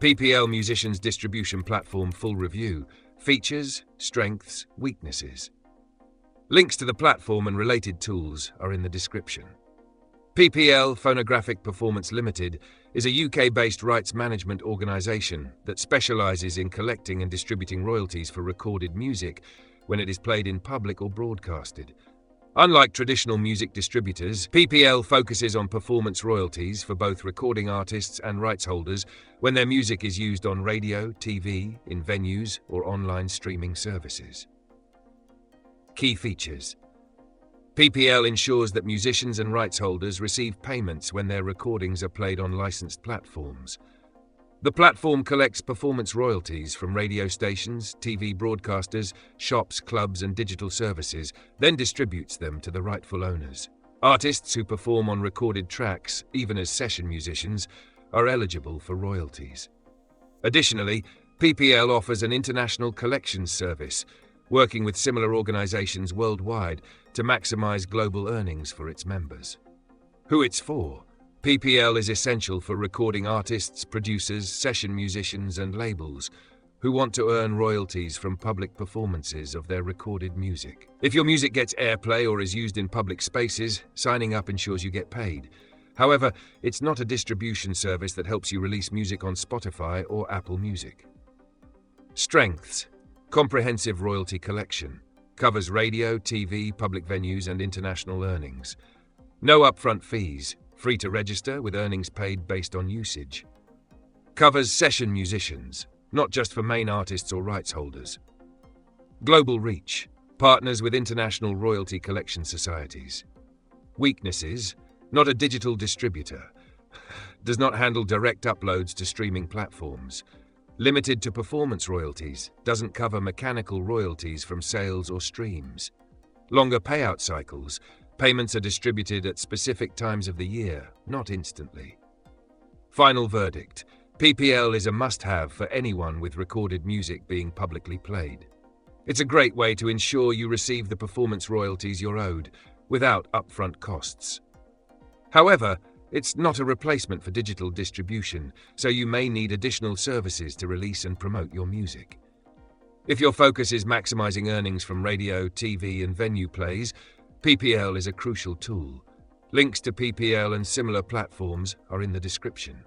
PPL Musicians Distribution Platform Full Review. Features, strengths, weaknesses. Links to the platform and related tools are in the description. PPL Phonographic Performance Limited is a UK-based rights management organisation that specialises in collecting and distributing royalties for recorded music when it is played in public or broadcasted. Unlike traditional music distributors, PPL focuses on performance royalties for both recording artists and rights holders when their music is used on radio, TV, in venues, or online streaming services. Key features. PPL ensures that musicians and rights holders receive payments when their recordings are played on licensed platforms. The platform collects performance royalties from radio stations, TV broadcasters, shops, clubs, and digital services, then distributes them to the rightful owners. Artists who perform on recorded tracks, even as session musicians, are eligible for royalties. Additionally, PPL offers an international collections service, working with similar organizations worldwide to maximize global earnings for its members. Who it's for? PPL is essential for recording artists, producers, session musicians, and labels who want to earn royalties from public performances of their recorded music. If your music gets airplay or is used in public spaces, signing up ensures you get paid. However, it's not a distribution service that helps you release music on Spotify or Apple Music. Strengths. Comprehensive royalty collection. Covers radio, TV, public venues, and international earnings. No upfront fees. Free to register with earnings paid based on usage. Covers session musicians, not just for main artists or rights holders. Global reach. Partners with international royalty collection societies. Weaknesses. Not a digital distributor. Does not handle direct uploads to streaming platforms. Limited to performance royalties. Doesn't cover mechanical royalties from sales or streams. Longer payout cycles. Payments are distributed at specific times of the year, not instantly. Final verdict. PPL is a must-have for anyone with recorded music being publicly played. It's a great way to ensure you receive the performance royalties you're owed, without upfront costs. However, it's not a replacement for digital distribution, so you may need additional services to release and promote your music. If your focus is maximizing earnings from radio, TV, and venue plays, PPL is a crucial tool. Links to PPL and similar platforms are in the description.